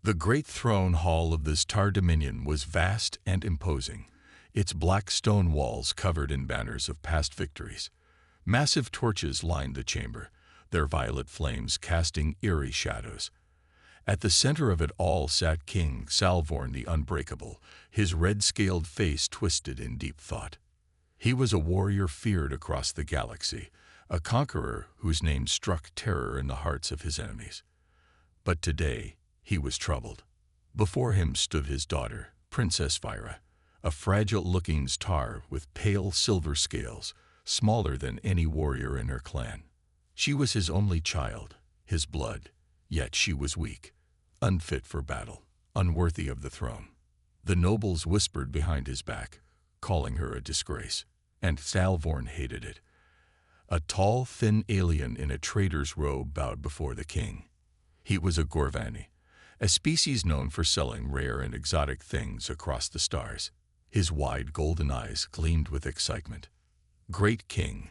The great throne hall of this Tar dominion was vast and imposing, its black stone walls covered in banners of past victories. Massive torches lined the chamber, their violet flames casting eerie shadows. At the center of it all sat King Salvorn the Unbreakable, his red-scaled face twisted in deep thought. He was a warrior feared across the galaxy, a conqueror whose name struck terror in the hearts of his enemies. But today, he was troubled. Before him stood his daughter, Princess Vyra, a fragile-looking star with pale silver scales, smaller than any warrior in her clan. She was his only child, his blood, yet she was weak, unfit for battle, unworthy of the throne. The nobles whispered behind his back, calling her a disgrace, and Salvorn hated it. A tall, thin alien in a trader's robe bowed before the king. He was a Gorvani, a species known for selling rare and exotic things across the stars. His wide golden eyes gleamed with excitement. "Great king,"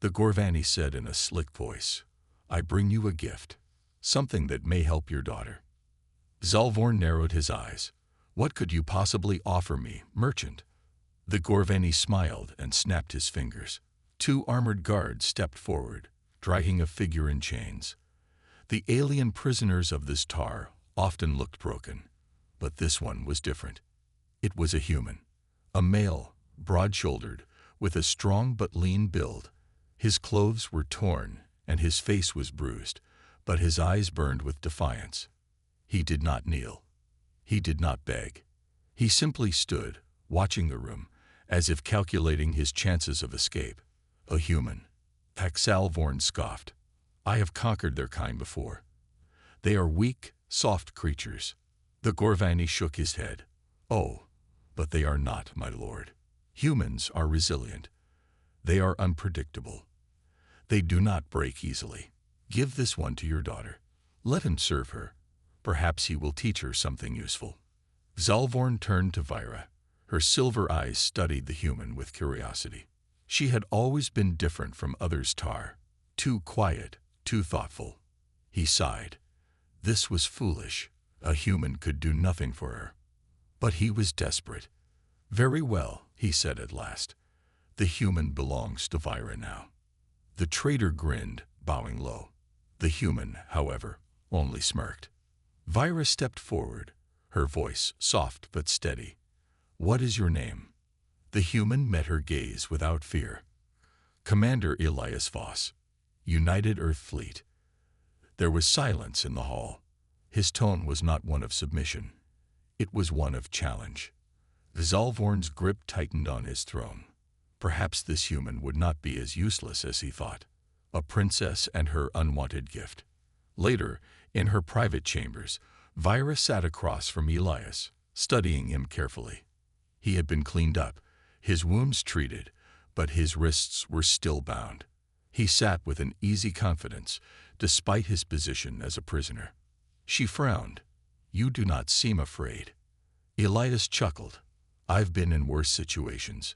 the Gorvani said in a slick voice, "I bring you a gift, something that may help your daughter." Salvorn narrowed his eyes. "What could you possibly offer me, merchant?" The Gorvani smiled and snapped his fingers. Two armored guards stepped forward, dragging a figure in chains. The alien prisoners of this tar often looked broken, but this one was different. It was a human, a male, broad-shouldered, with a strong but lean build. His clothes were torn and his face was bruised, but his eyes burned with defiance. He did not kneel. He did not beg. He simply stood, watching the room, as if calculating his chances of escape. "A human," Salvorn scoffed. "I have conquered their kind before. They are weak, soft creatures." The Gorvani shook his head. "Oh, but they are not, my lord. Humans are resilient. They are unpredictable. They do not break easily. Give this one to your daughter. Let him serve her. Perhaps he will teach her something useful." Salvorn turned to Vyra. Her silver eyes studied the human with curiosity. She had always been different from others tar, too quiet, too thoughtful. He sighed. This was foolish. A human could do nothing for her. But he was desperate. "Very well," he said at last. "The human belongs to Vyra now." The trader grinned, bowing low. The human, however, only smirked. Vyra stepped forward, her voice soft but steady. "What is your name?" The human met her gaze without fear. "Commander Elias Voss, United Earth Fleet." There was silence in the hall. His tone was not one of submission. It was one of challenge. Salvorn's grip tightened on his throne. Perhaps this human would not be as useless as he thought. A princess and her unwanted gift. Later, in her private chambers, Vyra sat across from Elias, studying him carefully. He had been cleaned up, his wounds treated, but his wrists were still bound. He sat with an easy confidence, despite his position as a prisoner. She frowned. "You do not seem afraid." Elias chuckled. "I've been in worse situations."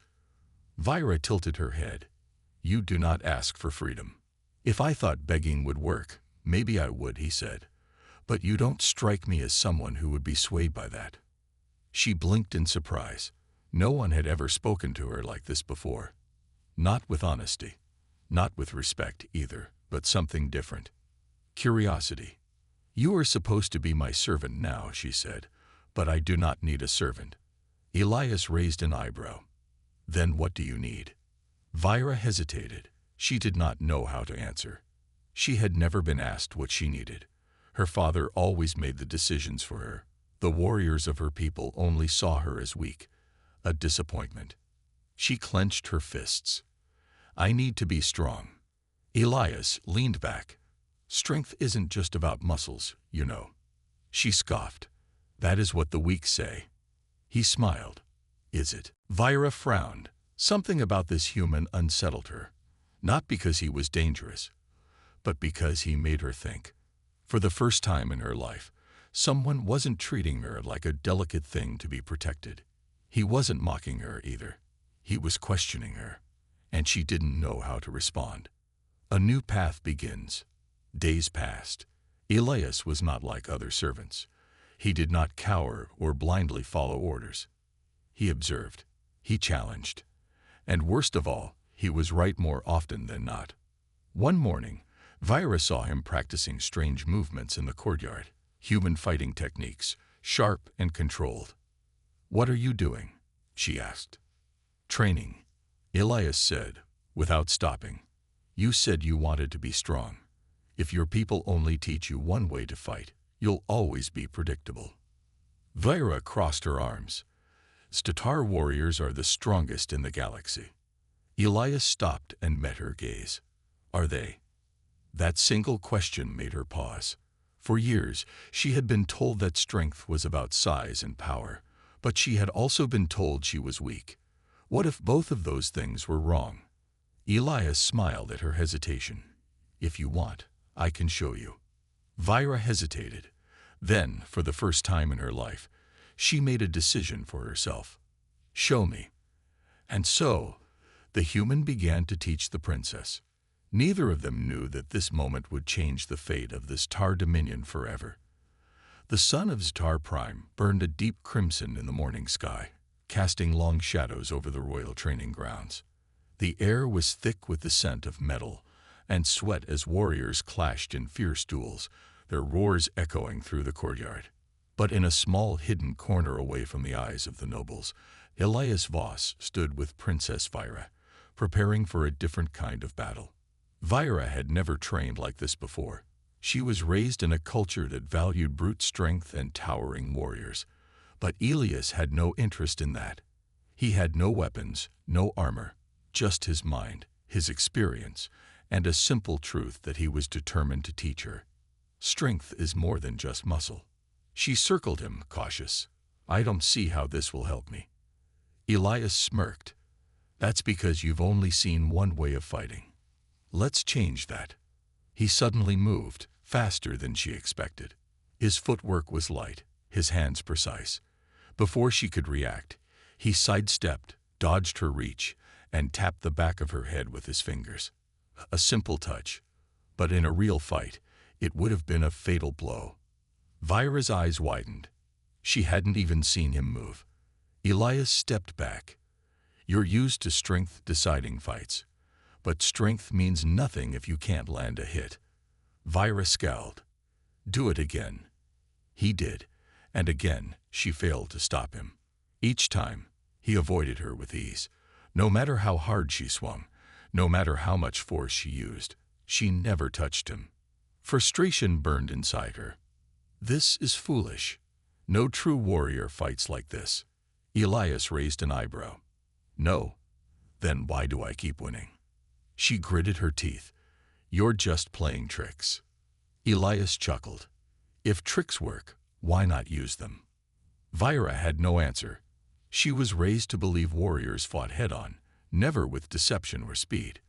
Vyra tilted her head. "You do not ask for freedom." "If I thought begging would work, maybe I would," he said. "But you don't strike me as someone who would be swayed by that." She blinked in surprise. No one had ever spoken to her like this before. Not with honesty. Not with respect either, but something different. Curiosity. "You are supposed to be my servant now," she said, "but I do not need a servant." Elias raised an eyebrow. "Then what do you need?" Vyra hesitated. She did not know how to answer. She had never been asked what she needed. Her father always made the decisions for her. The warriors of her people only saw her as weak, a disappointment. She clenched her fists. "I need to be strong." Elias leaned back. "Strength isn't just about muscles, you know." She scoffed. "That is what the weak say." He smiled. "Is it?" Vyra frowned. Something about this human unsettled her. Not because he was dangerous, but because he made her think. For the first time in her life, someone wasn't treating her like a delicate thing to be protected. He wasn't mocking her either. He was questioning her, and she didn't know how to respond. A new path begins. Days passed. Elias was not like other servants. He did not cower or blindly follow orders. He observed. He challenged. And worst of all, he was right more often than not. One morning, Vyra saw him practicing strange movements in the courtyard, human fighting techniques, sharp and controlled. "What are you doing?" she asked. "Training," Elias said, without stopping. "You said you wanted to be strong. If your people only teach you one way to fight, you'll always be predictable." Vyra crossed her arms. "Statar warriors are the strongest in the galaxy." Elias stopped and met her gaze. "Are they?" That single question made her pause. For years, she had been told that strength was about size and power, but she had also been told she was weak. What if both of those things were wrong? Elias smiled at her hesitation. "If you want, I can show you." Vyra hesitated. Then, for the first time in her life, she made a decision for herself. "Show me." And so, the human began to teach the princess. Neither of them knew that this moment would change the fate of this Tar Dominion forever. The sun of Zatar Prime burned a deep crimson in the morning sky, casting long shadows over the royal training grounds. The air was thick with the scent of metal and sweat as warriors clashed in fierce duels, their roars echoing through the courtyard. But in a small hidden corner away from the eyes of the nobles, Elias Voss stood with Princess Vyra, preparing for a different kind of battle. Vyra had never trained like this before. She was raised in a culture that valued brute strength and towering warriors. But Elias had no interest in that. He had no weapons, no armor, just his mind, his experience, and a simple truth that he was determined to teach her. Strength is more than just muscle. She circled him, cautious. "I don't see how this will help me." Elias smirked. "That's because you've only seen one way of fighting. Let's change that." He suddenly moved, faster than she expected. His footwork was light, his hands precise. Before she could react, he sidestepped, dodged her reach, and tapped the back of her head with his fingers. A simple touch, but in a real fight, it would have been a fatal blow. Vyra's eyes widened. She hadn't even seen him move. Elias stepped back. "You're used to strength deciding fights, but strength means nothing if you can't land a hit." Vyra scowled. "Do it again." He did, and again she failed to stop him. Each time, he avoided her with ease. No matter how hard she swung, no matter how much force she used, she never touched him. Frustration burned inside her. "This is foolish. No true warrior fights like this." Elias raised an eyebrow. "No. Then why do I keep winning?" She gritted her teeth. "You're just playing tricks." Elias chuckled. "If tricks work, why not use them?" Vyra had no answer. She was raised to believe warriors fought head-on, never with deception or speed.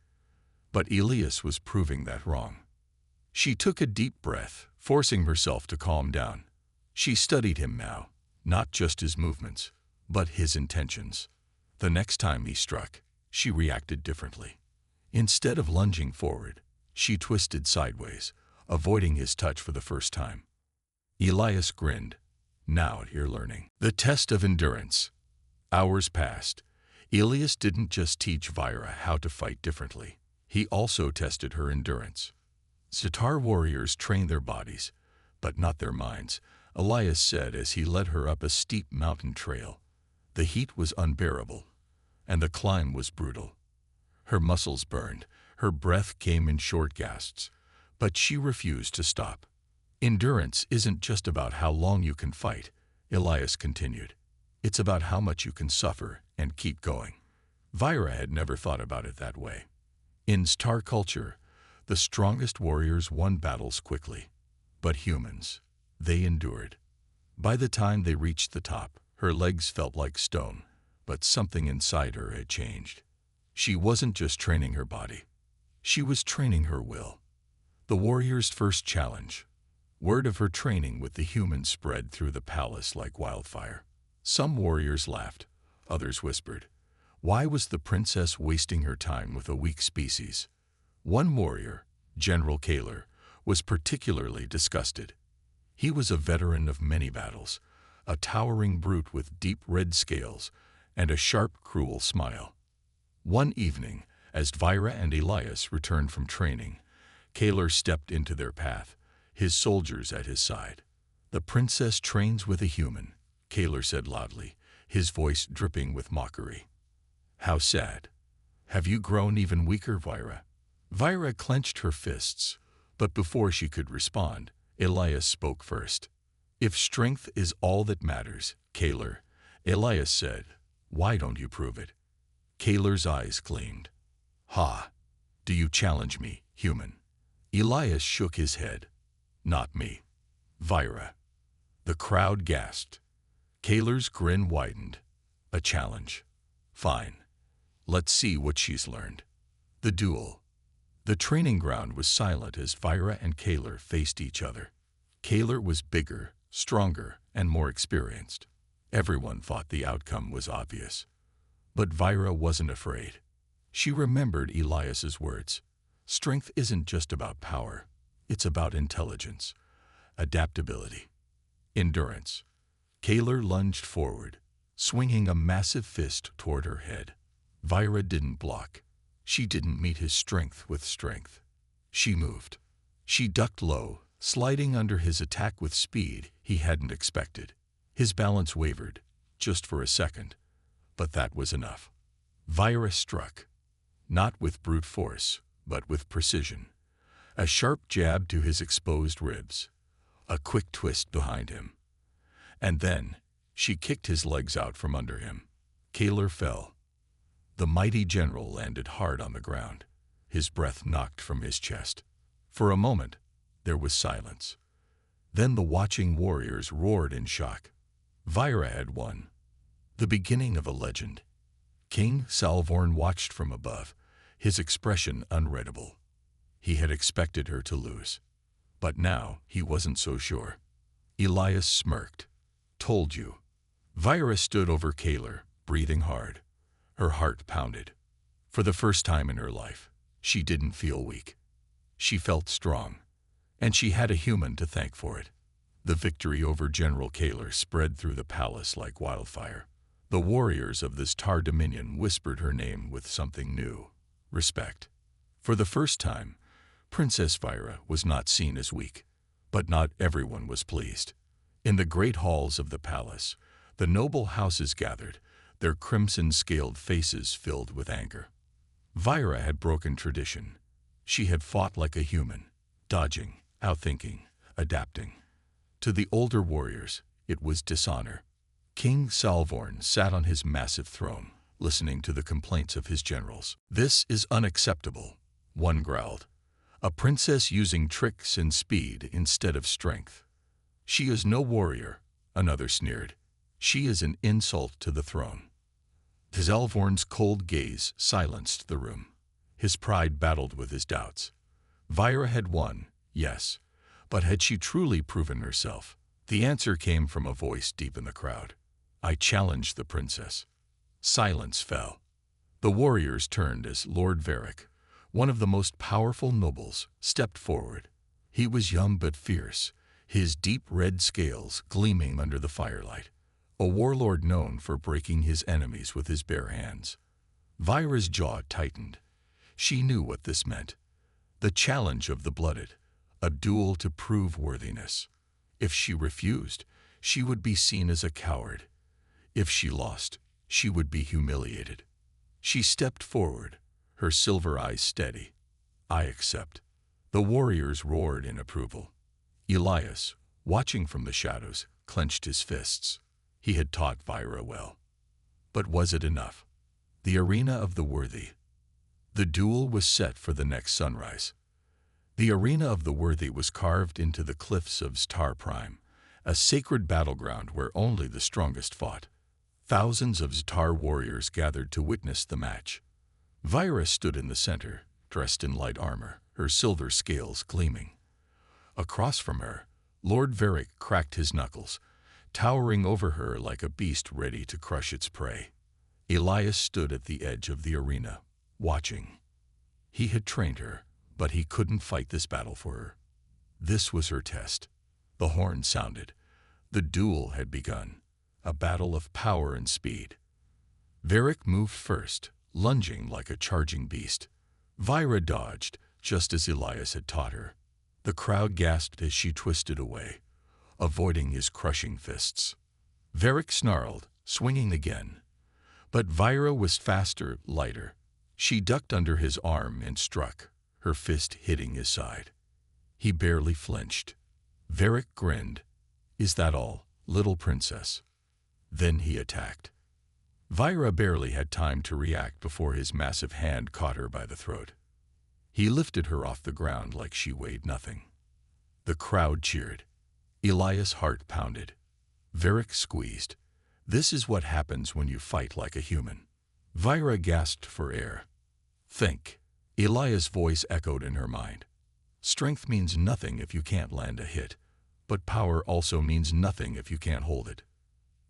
But Elias was proving that wrong. She took a deep breath, forcing herself to calm down. She studied him now, not just his movements, but his intentions. The next time he struck, she reacted differently. Instead of lunging forward, she twisted sideways, avoiding his touch for the first time. Elias grinned. "Now you're learning." The test of endurance. Hours passed. Elias didn't just teach Vyra how to fight differently. He also tested her endurance. Zatar warriors train their bodies, but not their minds, Elias said as he led her up a steep mountain trail. The heat was unbearable, and the climb was brutal. Her muscles burned, her breath came in short gasps, but she refused to stop. "Endurance isn't just about how long you can fight," Elias continued. "It's about how much you can suffer and keep going." Vyra had never thought about it that way. In Star culture, the strongest warriors won battles quickly, but humans, they endured. By the time they reached the top, her legs felt like stone, but something inside her had changed. She wasn't just training her body. She was training her will. The warrior's first challenge. Word of her training with the humans spread through the palace like wildfire. Some warriors laughed, others whispered. Why was the princess wasting her time with a weak species? One warrior, General Kaler, was particularly disgusted. He was a veteran of many battles, a towering brute with deep red scales and a sharp, cruel smile. One evening, as Vyra and Elias returned from training, Kalar stepped into their path, his soldiers at his side. "The princess trains with a human," Kalar said loudly, his voice dripping with mockery. "How sad. Have you grown even weaker, Vyra?" Vyra clenched her fists, but before she could respond, Elias spoke first. "If strength is all that matters, Kalar," Elias said, "why don't you prove it?" Kalar's eyes gleamed. "Ha! Do you challenge me, human?" Elias shook his head. "Not me, Vyra." The crowd gasped. Kalar's grin widened. "A challenge. Fine. Let's see what she's learned." The duel. The training ground was silent as Vyra and Kalar faced each other. Kalar was bigger, stronger, and more experienced. Everyone thought the outcome was obvious. But Vyra wasn't afraid. She remembered Elias's words. Strength isn't just about power. It's about intelligence, adaptability, endurance. Kalar lunged forward, swinging a massive fist toward her head. Vyra didn't block. She didn't meet his strength with strength. She moved. She ducked low, sliding under his attack with speed he hadn't expected. His balance wavered, just for a second, but that was enough. Vyra struck, not with brute force, but with precision. A sharp jab to his exposed ribs, a quick twist behind him. And then, she kicked his legs out from under him. Kalar fell. The mighty general landed hard on the ground, his breath knocked from his chest. For a moment, there was silence. Then the watching warriors roared in shock. Vyra had won. The beginning of a legend. King Salvorn watched from above, his expression unreadable. He had expected her to lose. But now he wasn't so sure. Elias smirked. "Told you." Vyra stood over Kalar, breathing hard. Her heart pounded. For the first time in her life, she didn't feel weak. She felt strong, and she had a human to thank for it. The victory over General Kalar spread through the palace like wildfire. The warriors of this Tar Dominion whispered her name with something new: respect. For the first time, Princess Vyra was not seen as weak. But not everyone was pleased. In the great halls of the palace, the noble houses gathered, their crimson-scaled faces filled with anger. Vyra had broken tradition. She had fought like a human, dodging, outthinking, adapting. To the older warriors, it was dishonor. King Salvorn sat on his massive throne, listening to the complaints of his generals. "This is unacceptable," one growled. "A princess using tricks and speed instead of strength." "She is no warrior," another sneered. "She is an insult to the throne." Salvorn's cold gaze silenced the room. His pride battled with his doubts. Vyra had won, yes, but had she truly proven herself? The answer came from a voice deep in the crowd. "I challenge the princess." Silence fell. The warriors turned as Lord Varric, one of the most powerful nobles, stepped forward. He was young but fierce, his deep red scales gleaming under the firelight. A warlord known for breaking his enemies with his bare hands. Vyra's jaw tightened. She knew what this meant. The challenge of the blooded, a duel to prove worthiness. If she refused, she would be seen as a coward. If she lost, she would be humiliated. She stepped forward, her silver eyes steady. "I accept." The warriors roared in approval. Elias, watching from the shadows, clenched his fists. He had taught Vyra well. But was it enough? The arena of the worthy. The duel was set for the next sunrise. The arena of the worthy was carved into the cliffs of Star Prime, a sacred battleground where only the strongest fought. Thousands of Z'Tar warriors gathered to witness the match. Vyra stood in the center, dressed in light armor, her silver scales gleaming. Across from her, Lord Varric cracked his knuckles, towering over her like a beast ready to crush its prey. Elias stood at the edge of the arena, watching. He had trained her, but he couldn't fight this battle for her. This was her test. The horn sounded. The duel had begun, a battle of power and speed. Varric moved first, lunging like a charging beast. Vyra dodged, just as Elias had taught her. The crowd gasped as she twisted away, avoiding his crushing fists. Varric snarled, swinging again. But Vyra was faster, lighter. She ducked under his arm and struck, her fist hitting his side. He barely flinched. Varric grinned. "Is that all, little princess?" Then he attacked. Vyra barely had time to react before his massive hand caught her by the throat. He lifted her off the ground like she weighed nothing. The crowd cheered. Elias' heart pounded. Varric squeezed. "This is what happens when you fight like a human." Vyra gasped for air. "Think." Elias' voice echoed in her mind. "Strength means nothing if you can't land a hit, but power also means nothing if you can't hold it."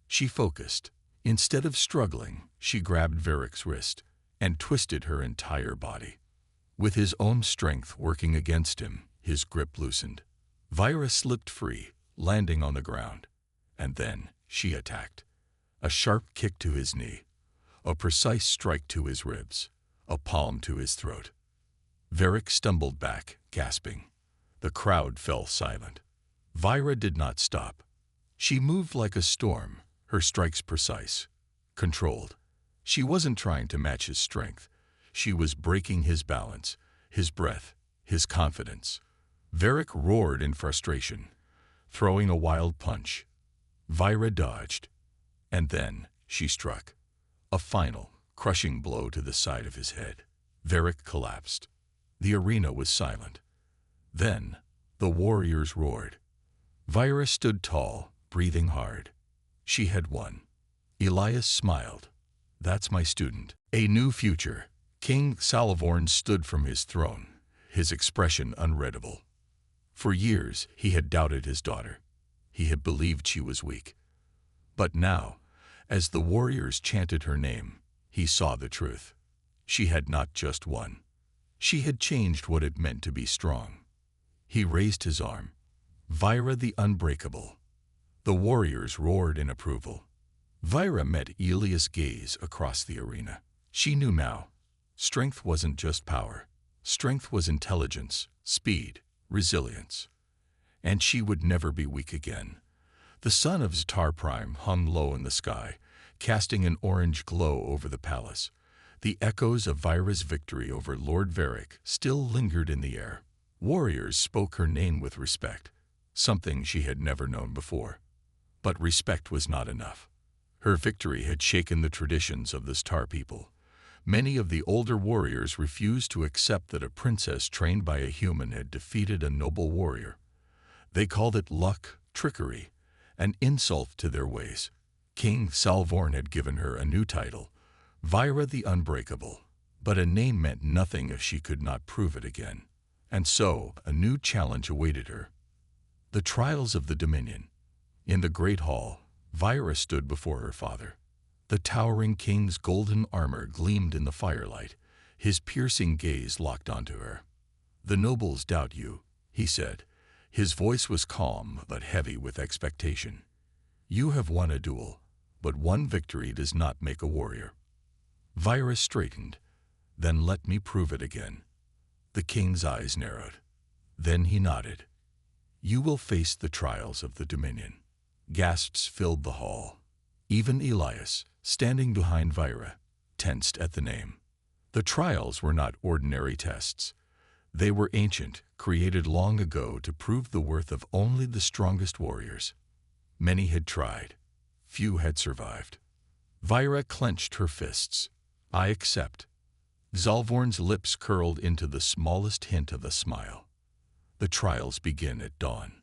She focused. Instead of struggling, she grabbed Varric's wrist and twisted her entire body. With his own strength working against him, his grip loosened. Vyra slipped free, landing on the ground. And then she attacked. A sharp kick to his knee, a precise strike to his ribs, a palm to his throat. Varric stumbled back, gasping. The crowd fell silent. Vyra did not stop. She moved like a storm, her strikes precise, controlled. She wasn't trying to match his strength. She was breaking his balance, his breath, his confidence. Varric roared in frustration, throwing a wild punch. Vyra dodged, and then she struck. A final, crushing blow to the side of his head. Varric collapsed. The arena was silent. Then the warriors roared. Vyra stood tall, breathing hard. She had won. Elias smiled. "That's my student. A new future." King Salvorn stood from his throne, his expression unreadable. For years he had doubted his daughter. He had believed she was weak. But now, as the warriors chanted her name, he saw the truth. She had not just won. She had changed what it meant to be strong. He raised his arm. "Vyra the Unbreakable." The warriors roared in approval. Vyra met Elias' gaze across the arena. She knew now. Strength wasn't just power. Strength was intelligence, speed, resilience. And she would never be weak again. The sun of Zatar Prime hung low in the sky, casting an orange glow over the palace. The echoes of Vyra's victory over Lord Varric still lingered in the air. Warriors spoke her name with respect, something she had never known before. But respect was not enough. Her victory had shaken the traditions of the Star people. Many of the older warriors refused to accept that a princess trained by a human had defeated a noble warrior. They called it luck, trickery, an insult to their ways. King Salvorn had given her a new title, Vyra the Unbreakable, but a name meant nothing if she could not prove it again. And so a new challenge awaited her. The trials of the Dominion. In the Great Hall, Vyra stood before her father. The towering king's golden armor gleamed in the firelight, his piercing gaze locked onto her. "The nobles doubt you," he said. His voice was calm but heavy with expectation. "You have won a duel, but one victory does not make a warrior." Vyra straightened. "Then let me prove it again." The king's eyes narrowed. Then he nodded. "You will face the trials of the Dominion." Gasps filled the hall. Even Elias, standing behind Vyra, tensed at the name. The trials were not ordinary tests. They were ancient, created long ago to prove the worth of only the strongest warriors. Many had tried. Few had survived. Vyra clenched her fists. "I accept." Zalvorn's lips curled into the smallest hint of a smile. The trials begin at dawn.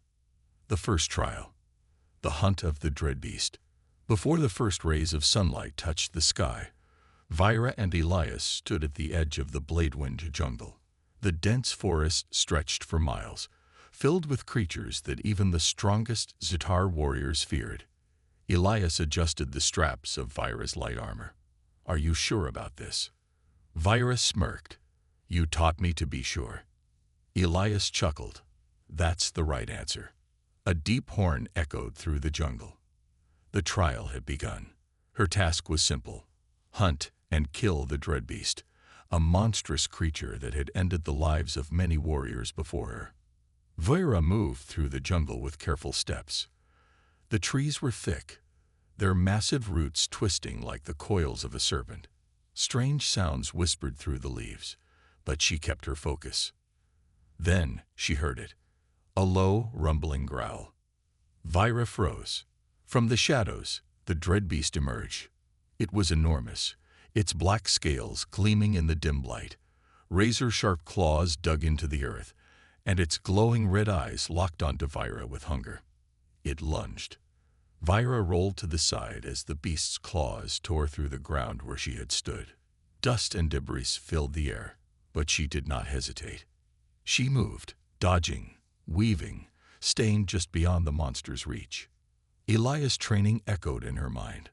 The first trial. The hunt of the dread beast. Before the first rays of sunlight touched the sky, Vyra and Elias stood at the edge of the Bladewind jungle. The dense forest stretched for miles, filled with creatures that even the strongest Zatar warriors feared. Elias adjusted the straps of Vyra's light armor. "Are you sure about this?" Vyra smirked. "You taught me to be sure." Elias chuckled. "That's the right answer." A deep horn echoed through the jungle. The trial had begun. Her task was simple: hunt and kill the dread beast, a monstrous creature that had ended the lives of many warriors before her. Vaira moved through the jungle with careful steps. The trees were thick, their massive roots twisting like the coils of a serpent. Strange sounds whispered through the leaves, but she kept her focus. Then she heard it, a low, rumbling growl. Vaira froze. From the shadows, the dread beast emerged. It was enormous, its black scales gleaming in the dim light. Razor-sharp claws dug into the earth, and its glowing red eyes locked onto Vaira with hunger. It lunged. Vaira rolled to the side as the beast's claws tore through the ground where she had stood. Dust and debris filled the air, but she did not hesitate. She moved, dodging, weaving, staying just beyond the monster's reach. Elias' training echoed in her mind.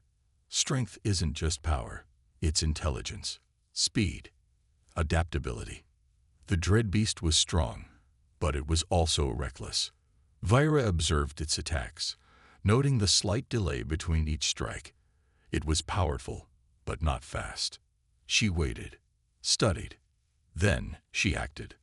Strength isn't just power, it's intelligence, speed, adaptability. The dread beast was strong, but it was also reckless. Vaira observed its attacks, noting the slight delay between each strike. It was powerful, but not fast. She waited, studied. Then she acted.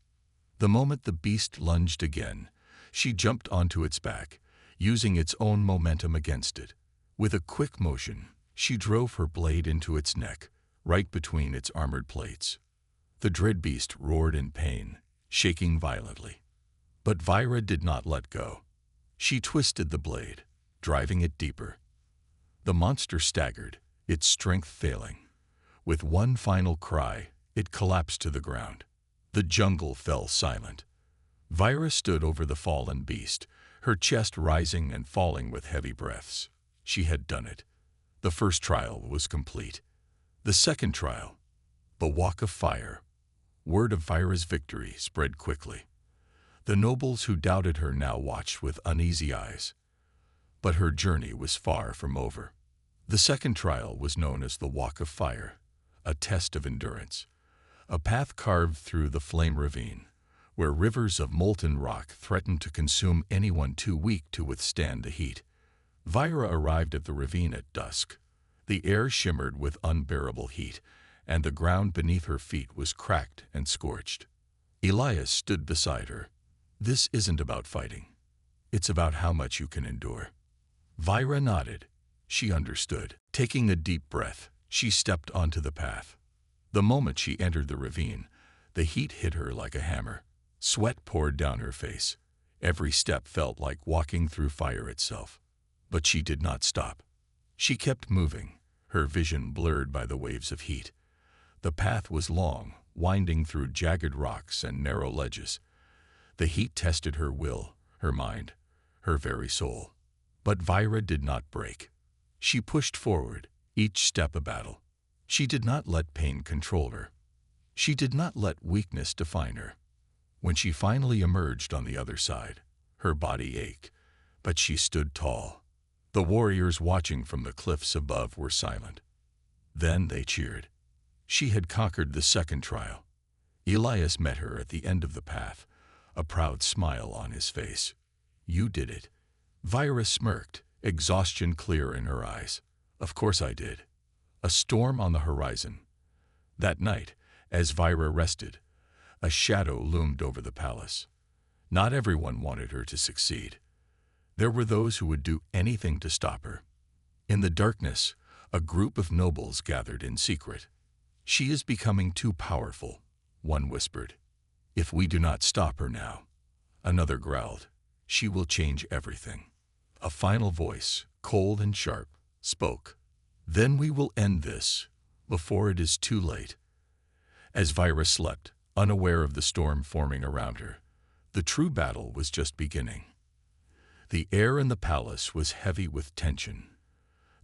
The moment the beast lunged again, she jumped onto its back, using its own momentum against it. With a quick motion, she drove her blade into its neck, right between its armored plates. The dread beast roared in pain, shaking violently. But Vaira did not let go. She twisted the blade, driving it deeper. The monster staggered, its strength failing. With one final cry, it collapsed to the ground. The jungle fell silent. Vaira stood over the fallen beast, her chest rising and falling with heavy breaths. She had done it. The first trial was complete. The second trial, the Walk of Fire. Word of Vaira's victory spread quickly. The nobles who doubted her now watched with uneasy eyes. But her journey was far from over. The second trial was known as the Walk of Fire, a test of endurance. A path carved through the flame ravine, where rivers of molten rock threatened to consume anyone too weak to withstand the heat. Vaira arrived at the ravine at dusk. The air shimmered with unbearable heat, and the ground beneath her feet was cracked and scorched. Elias stood beside her. This isn't about fighting. It's about how much you can endure. Vaira nodded. She understood. Taking a deep breath, she stepped onto the path. The moment she entered the ravine, the heat hit her like a hammer. Sweat poured down her face. Every step felt like walking through fire itself. But she did not stop. She kept moving, her vision blurred by the waves of heat. The path was long, winding through jagged rocks and narrow ledges. The heat tested her will, her mind, her very soul. But Vaira did not break. She pushed forward, each step a battle. She did not let pain control her. She did not let weakness define her. When she finally emerged on the other side, her body ached, but she stood tall. The warriors watching from the cliffs above were silent. Then they cheered. She had conquered the second trial. Elias met her at the end of the path, a proud smile on his face. "You did it." Vaira smirked, exhaustion clear in her eyes. "Of course I did." A storm on the horizon. That night, as Vaira rested, a shadow loomed over the palace. Not everyone wanted her to succeed. There were those who would do anything to stop her. In the darkness, a group of nobles gathered in secret. "She is becoming too powerful," one whispered. "If we do not stop her now," another growled, "she will change everything." A final voice, cold and sharp, spoke. "Then we will end this, before it is too late." As Vaira slept, unaware of the storm forming around her, the true battle was just beginning. The air in the palace was heavy with tension.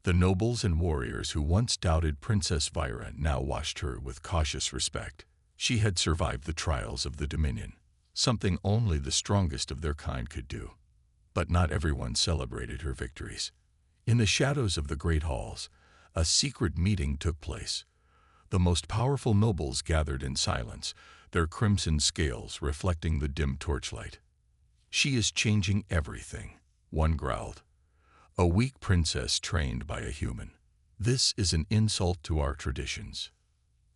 The nobles and warriors who once doubted Princess Vaira now watched her with cautious respect. She had survived the trials of the Dominion, something only the strongest of their kind could do. But not everyone celebrated her victories. In the shadows of the great halls, a secret meeting took place. The most powerful nobles gathered in silence, their crimson scales reflecting the dim torchlight. "She is changing everything," one growled. A weak princess trained by a human. This is an insult to our traditions.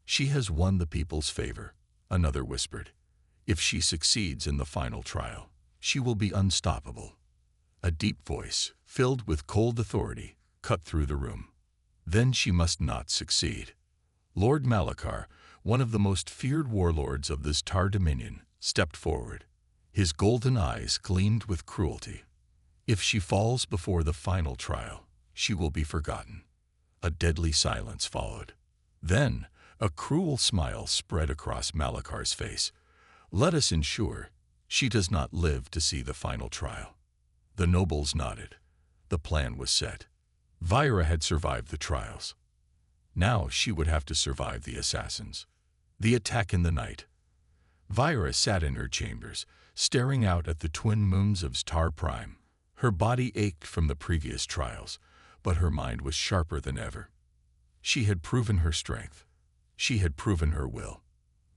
She has won the people's favor, another whispered. If she succeeds in the final trial, she will be unstoppable. A deep voice, filled with cold authority, cut through the room. Then she must not succeed. Lord Malakar, one of the most feared warlords of this Tar Dominion, stepped forward. His golden eyes gleamed with cruelty. If she falls before the final trial, she will be forgotten. A deadly silence followed. Then, a cruel smile spread across Malakar's face. Let us ensure she does not live to see the final trial. The nobles nodded. The plan was set. Vyra had survived the trials. Now she would have to survive the assassins. The attack in the night. Vyra sat in her chambers, staring out at the twin moons of Star Prime. Her body ached from the previous trials, but her mind was sharper than ever. She had proven her strength. She had proven her will.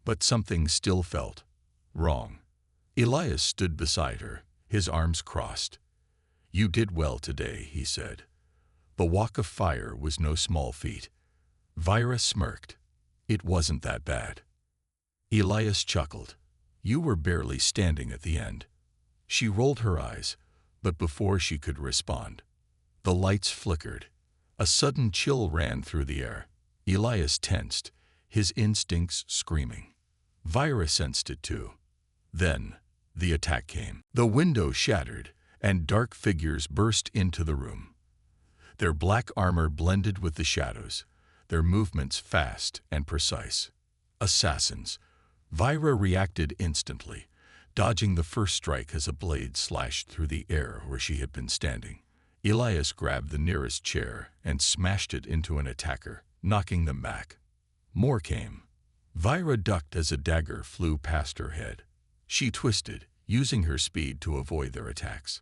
But something still felt wrong. Elias stood beside her, his arms crossed. You did well today, he said. The walk of fire was no small feat. Vyra smirked. It wasn't that bad. Elias chuckled. You were barely standing at the end. She rolled her eyes, but before she could respond, the lights flickered. A sudden chill ran through the air. Elias tensed, his instincts screaming. Vyra sensed it too. Then, the attack came. The window shattered, and dark figures burst into the room. Their black armor blended with the shadows, their movements fast and precise. Assassins. Vyra reacted instantly, dodging the first strike as a blade slashed through the air where she had been standing. Elias grabbed the nearest chair and smashed it into an attacker, knocking them back. More came. Vyra ducked as a dagger flew past her head. She twisted, using her speed to avoid their attacks.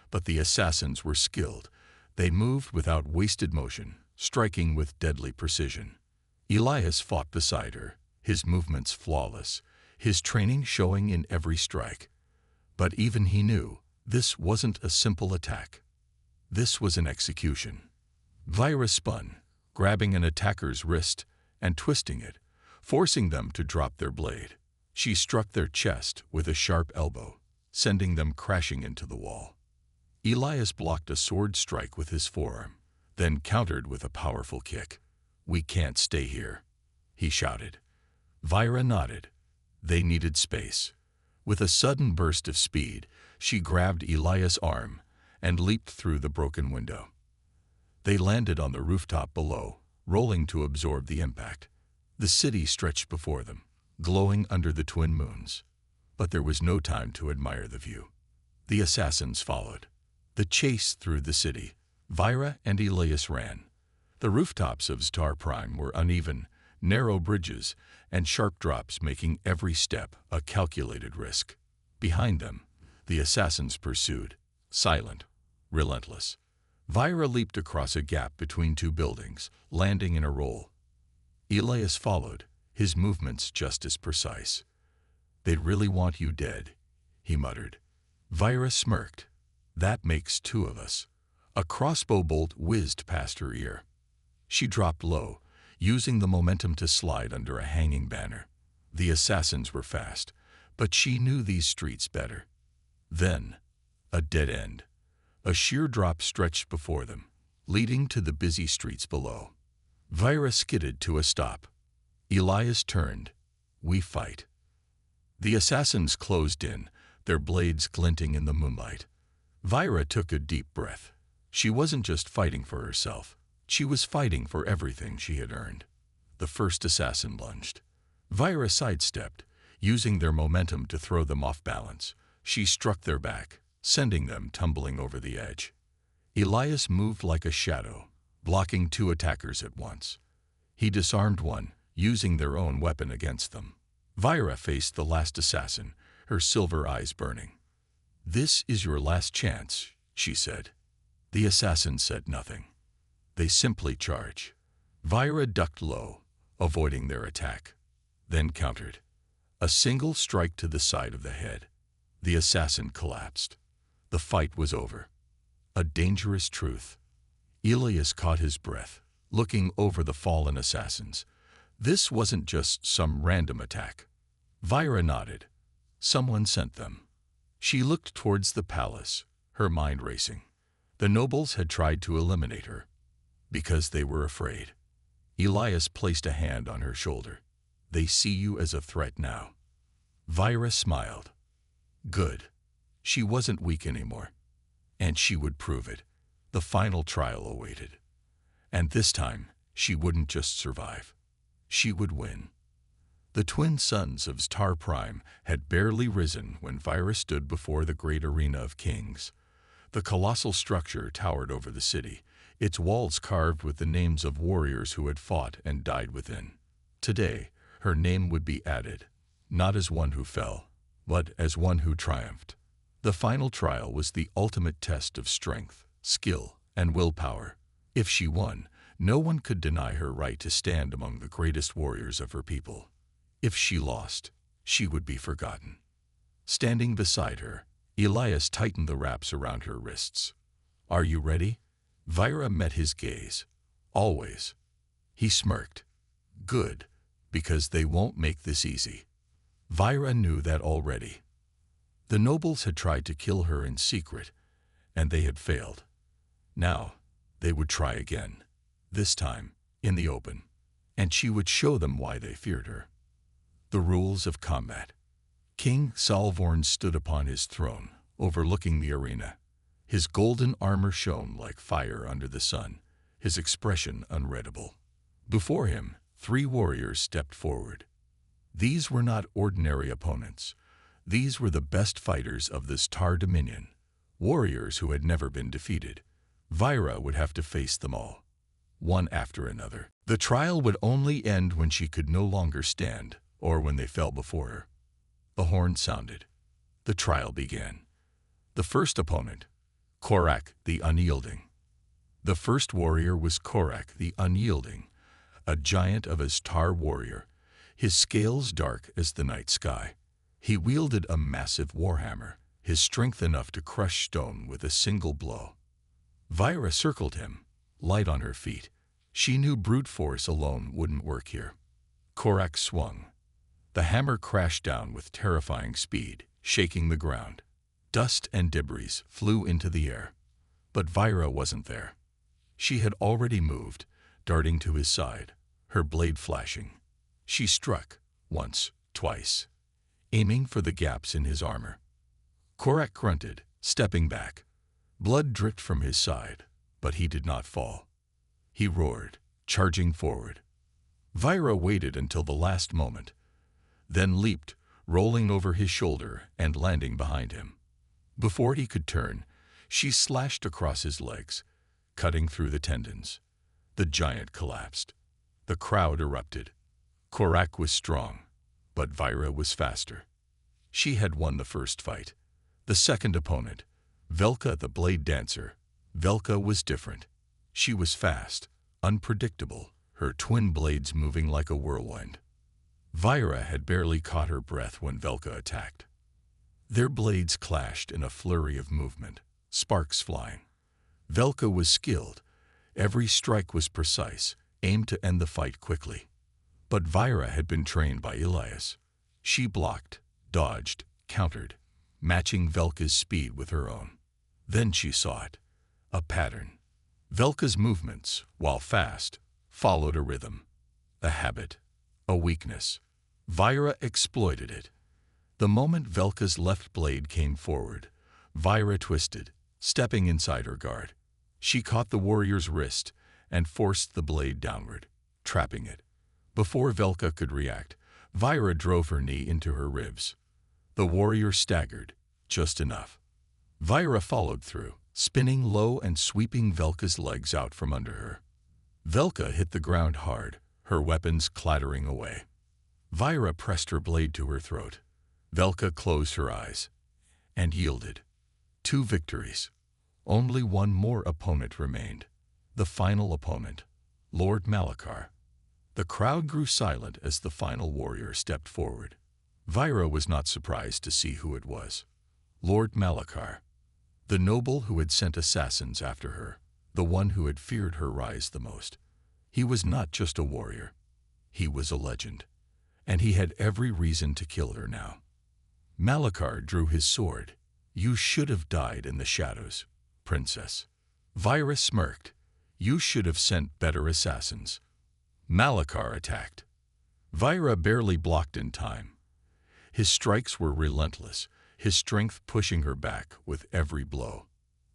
But the assassins were skilled. They moved without wasted motion, striking with deadly precision. Elias fought beside her, his movements flawless, his training showing in every strike. But even he knew, this wasn't a simple attack. This was an execution. Vyra spun, grabbing an attacker's wrist and twisting it, forcing them to drop their blade. She struck their chest with a sharp elbow, sending them crashing into the wall. Elias blocked a sword strike with his forearm, then countered with a powerful kick. We can't stay here, he shouted. Vyra nodded. They needed space. With a sudden burst of speed, she grabbed Elias' arm and leaped through the broken window. They landed on the rooftop below, rolling to absorb the impact. The city stretched before them, glowing under the twin moons. But there was no time to admire the view. The assassins followed. The chase through the city. Vyra and Elias ran. The rooftops of Star Prime were uneven, narrow bridges, and sharp drops making every step a calculated risk. Behind them, the assassins pursued, silent, relentless. Vyra leaped across a gap between two buildings, landing in a roll. Elias followed, his movements just as precise. They'd really want you dead, he muttered. Vyra smirked. That makes two of us. A crossbow bolt whizzed past her ear. She dropped low, using the momentum to slide under a hanging banner. The assassins were fast, but she knew these streets better. Then, a dead end. A sheer drop stretched before them, leading to the busy streets below. Vyra skidded to a stop. Elias turned. We fight. The assassins closed in, their blades glinting in the moonlight. Vyra took a deep breath. She wasn't just fighting for herself. She was fighting for everything she had earned. The first assassin lunged. Vyra sidestepped, using their momentum to throw them off balance. She struck their back, sending them tumbling over the edge. Elias moved like a shadow, blocking two attackers at once. He disarmed one, using their own weapon against them. Vyra faced the last assassin, her silver eyes burning. This is your last chance, she said. The assassin said nothing. They simply charged. Vyra ducked low, avoiding their attack, then countered. A single strike to the side of the head. The assassin collapsed. The fight was over. A dangerous truth. Elias caught his breath, looking over the fallen assassins. This wasn't just some random attack. Vyra nodded. Someone sent them. She looked towards the palace, her mind racing. The nobles had tried to eliminate her, because they were afraid. Elias placed a hand on her shoulder. They see you as a threat now. Vyra smiled. Good. She wasn't weak anymore. And she would prove it. The final trial awaited. And this time, she wouldn't just survive. She would win. The twin sons of Star Prime had barely risen when Vyra stood before the great arena of kings. The colossal structure towered over the city, its walls carved with the names of warriors who had fought and died within. Today, her name would be added, not as one who fell, but as one who triumphed. The final trial was the ultimate test of strength, skill, and willpower. If she won, no one could deny her right to stand among the greatest warriors of her people. If she lost, she would be forgotten. Standing beside her, Elias tightened the wraps around her wrists. Are you ready? Vyra met his gaze. Always. He smirked. Good, because they won't make this easy. Vyra knew that already. The nobles had tried to kill her in secret, and they had failed. Now, they would try again, this time in the open, and she would show them why they feared her. The rules of combat. King Salvorn stood upon his throne, overlooking the arena. His golden armor shone like fire under the sun, his expression unreadable. Before him, 3 warriors stepped forward. These were not ordinary opponents. These were the best fighters of the Star Dominion, warriors who had never been defeated. Vyra would have to face them all, one after another. The trial would only end when she could no longer stand, or when they fell before her. The horn sounded. The trial began. The first opponent, Korak the Unyielding. The first warrior was Korak the Unyielding, a giant of a star warrior, his scales dark as the night sky. He wielded a massive warhammer, his strength enough to crush stone with a single blow. Vyra circled him, light on her feet. She knew brute force alone wouldn't work here. Korak swung. The hammer crashed down with terrifying speed, shaking the ground. Dust and debris flew into the air. But Vyra wasn't there. She had already moved, darting to his side, her blade flashing. She struck, once, twice, aiming for the gaps in his armor. Korak grunted, stepping back. Blood dripped from his side, but he did not fall. He roared, charging forward. Vyra waited until the last moment, then leaped, rolling over his shoulder and landing behind him. Before he could turn, she slashed across his legs, cutting through the tendons. The giant collapsed. The crowd erupted. Korak was strong, but Vyra was faster. She had won the first fight. The second opponent, Velka the Blade Dancer. Velka was different. She was fast, unpredictable, her twin blades moving like a whirlwind. Vyra had barely caught her breath when Velka attacked. Their blades clashed in a flurry of movement, sparks flying. Velka was skilled. Every strike was precise, aimed to end the fight quickly. But Vyra had been trained by Elias. She blocked, dodged, countered, matching Velka's speed with her own. Then she saw it, a pattern. Velka's movements, while fast, followed a rhythm, a habit, a weakness. Vyra exploited it. The moment Velka's left blade came forward, Vyra twisted, stepping inside her guard. She caught the warrior's wrist and forced the blade downward, trapping it. Before Velka could react, Vyra drove her knee into her ribs. The warrior staggered, just enough. Vyra followed through, spinning low and sweeping Velka's legs out from under her. Velka hit the ground hard, her weapons clattering away. Vyra pressed her blade to her throat. Velka closed her eyes and yielded. 2 victories. Only one more opponent remained. The final opponent, Lord Malakar. The crowd grew silent as the final warrior stepped forward. Vyra was not surprised to see who it was. Lord Malakar. The noble who had sent assassins after her, the one who had feared her rise the most. He was not just a warrior. He was a legend, and he had every reason to kill her now. Malakar drew his sword. "You should have died in the shadows, princess." Vira smirked. "You should have sent better assassins." Malakar attacked. Vira barely blocked in time. His strikes were relentless, his strength pushing her back with every blow.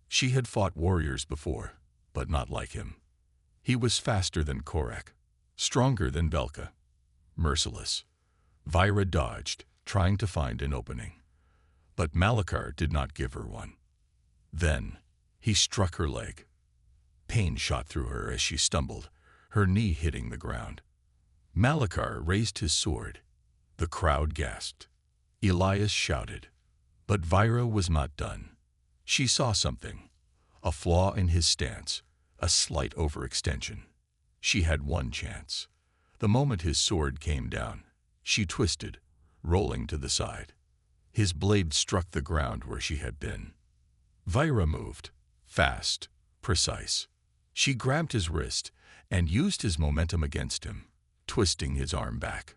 She had fought warriors before, but not like him. He was faster than Korak, stronger than Velka, merciless. Vira dodged, trying to find an opening. But Malakar did not give her one. Then he struck her leg. Pain shot through her as she stumbled, her knee hitting the ground. Malakar raised his sword. The crowd gasped. Elias shouted. But Vira was not done. She saw something, a flaw in his stance, a slight overextension. She had one chance. The moment his sword came down, she twisted, rolling to the side. His blade struck the ground where she had been. Vira moved, fast, precise. She grabbed his wrist and used his momentum against him, twisting his arm back.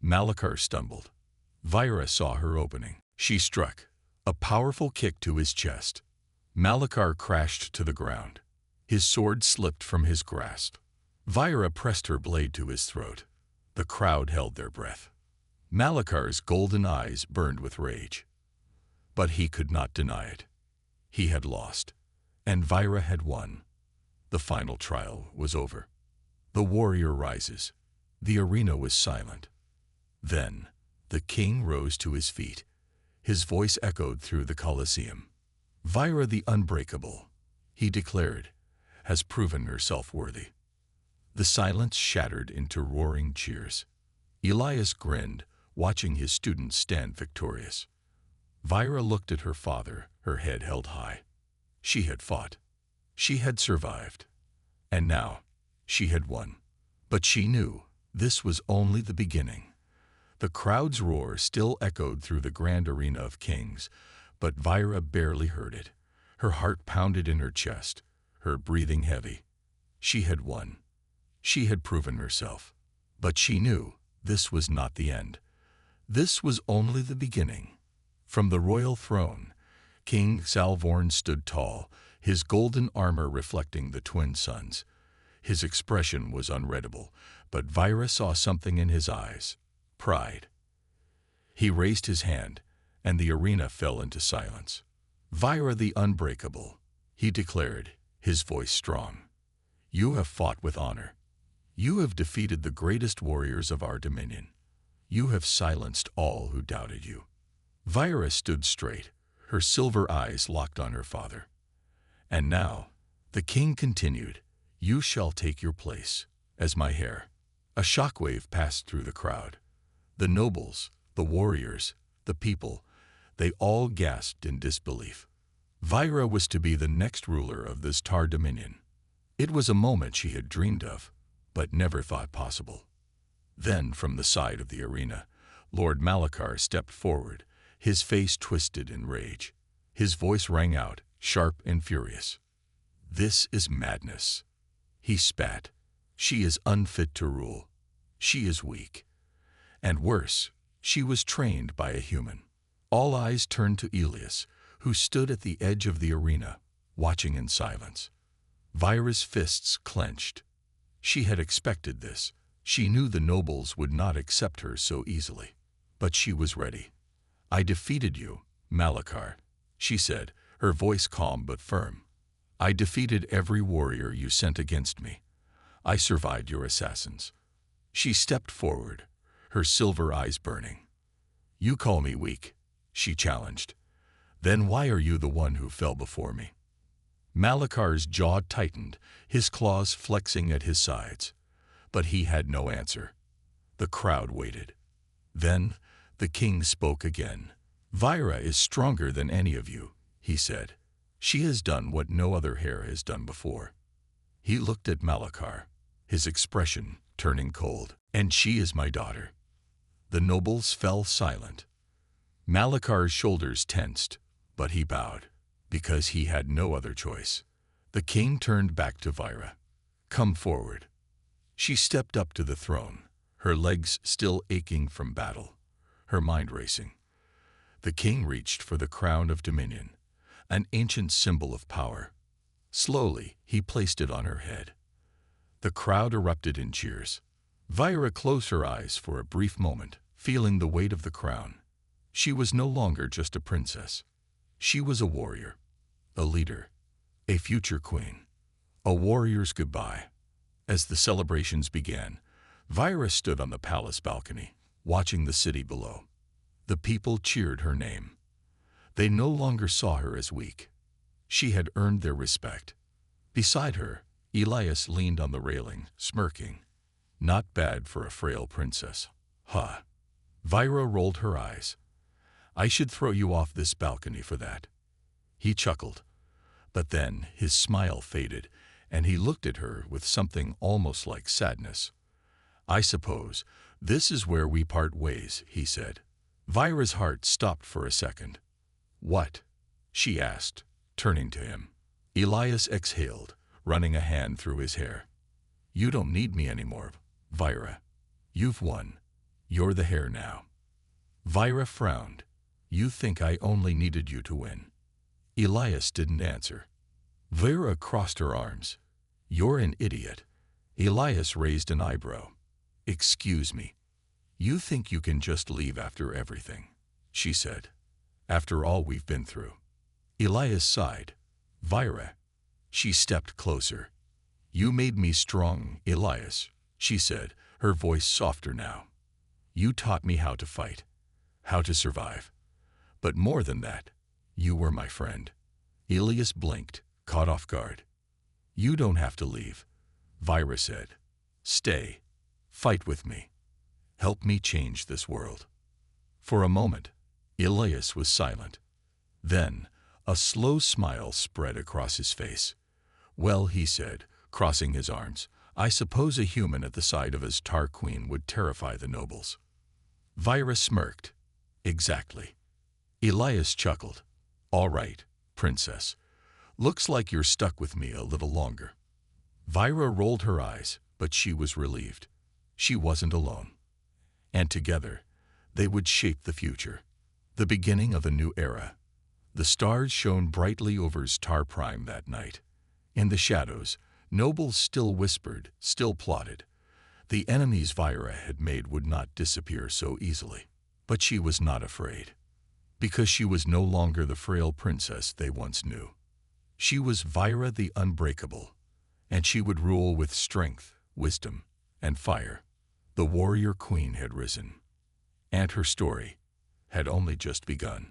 Malakar stumbled. Vira saw her opening. She struck, a powerful kick to his chest. Malakar crashed to the ground. His sword slipped from his grasp. Vira pressed her blade to his throat. The crowd held their breath. Malakar's golden eyes burned with rage. But he could not deny it. He had lost, and Vira had won. The final trial was over. The warrior rises. The arena was silent. Then the king rose to his feet. His voice echoed through the Colosseum. "Vira the Unbreakable," he declared, "has proven herself worthy." The silence shattered into roaring cheers. Elias grinned, watching his students stand victorious. Vira looked at her father, her head held high. She had fought. She had survived. And now she had won. But she knew this was only the beginning. The crowd's roar still echoed through the grand arena of kings, but Vira barely heard it. Her heart pounded in her chest, her breathing heavy. She had won. She had proven herself. But she knew this was not the end. This was only the beginning. From the royal throne, King Salvorn stood tall, his golden armor reflecting the twin suns. His expression was unreadable, but Vira saw something in his eyes. Pride. He raised his hand, and the arena fell into silence. "Vira the Unbreakable," he declared, his voice strong. "You have fought with honor. You have defeated the greatest warriors of our dominion. You have silenced all who doubted you." Vira stood straight, her silver eyes locked on her father. "And now," the king continued, "you shall take your place as my heir." A shockwave passed through the crowd. The nobles, the warriors, the people, they all gasped in disbelief. Vira was to be the next ruler of this Tar dominion. It was a moment she had dreamed of, but never thought possible. Then, from the side of the arena, Lord Malakar stepped forward, his face twisted in rage. His voice rang out, sharp and furious. "This is madness." He spat. "She is unfit to rule. She is weak. And worse, she was trained by a human." All eyes turned to Elias, who stood at the edge of the arena, watching in silence. Vira's fists clenched. She had expected this. She knew the nobles would not accept her so easily. But she was ready. "I defeated you, Malakar," she said, her voice calm but firm. "I defeated every warrior you sent against me. I survived your assassins." She stepped forward, her silver eyes burning. "You call me weak," she challenged. "Then why are you the one who fell before me?" Malakar's jaw tightened, his claws flexing at his sides. But he had no answer. The crowd waited. Then the king spoke again. "Vira is stronger than any of you," he said. "She has done what no other heir has done before." He looked at Malakar, his expression turning cold. "And she is my daughter." The nobles fell silent. Malakar's shoulders tensed, but he bowed. because he had no other choice. The king turned back to Vyra. "Come forward." She stepped up to the throne, her legs still aching from battle, her mind racing. The king reached for the crown of dominion, an ancient symbol of power. Slowly, he placed it on her head. The crowd erupted in cheers. Vyra closed her eyes for a brief moment, feeling the weight of the crown. She was no longer just a princess. She was a warrior, a leader, a future queen. A warrior's goodbye. As the celebrations began, Vyra stood on the palace balcony, watching the city below. The people cheered her name. They no longer saw her as weak. She had earned their respect. Beside her, Elias leaned on the railing, smirking. Not bad for a frail princess. Huh. Vyra rolled her eyes. I should throw you off this balcony for that. He chuckled. But then his smile faded, and he looked at her with something almost like sadness. I suppose this is where we part ways, he said. Vyra's heart stopped for a second. What? She asked, turning to him. Elias exhaled, running a hand through his hair. You don't need me anymore, Vyra. You've won. You're the heir now. Vyra frowned. You think I only needed you to win? Elias didn't answer. Vyra crossed her arms. You're an idiot. Elias raised an eyebrow. Excuse me. You think you can just leave after everything, she said. After all we've been through. Elias sighed. Vyra. She stepped closer. You made me strong, Elias, she said, her voice softer now. You taught me how to fight, how to survive. But more than that, you were my friend. Elias blinked, caught off guard. You don't have to leave, Vyra said. Stay. Fight with me. Help me change this world. For a moment, Elias was silent. Then, a slow smile spread across his face. Well, he said, crossing his arms, I suppose a human at the side of his tar queen would terrify the nobles. Vyra smirked. Exactly. Elias chuckled. All right, princess. Looks like you're stuck with me a little longer. Vyra rolled her eyes, but she was relieved. She wasn't alone. And together, they would shape the future, the beginning of a new era. The stars shone brightly over Star Prime that night. In the shadows, nobles still whispered, still plotted. The enemies Vyra had made would not disappear so easily. But she was not afraid, because she was no longer the frail princess they once knew. She was Vyra the Unbreakable, and she would rule with strength, wisdom, and fire. The warrior queen had risen, and her story had only just begun.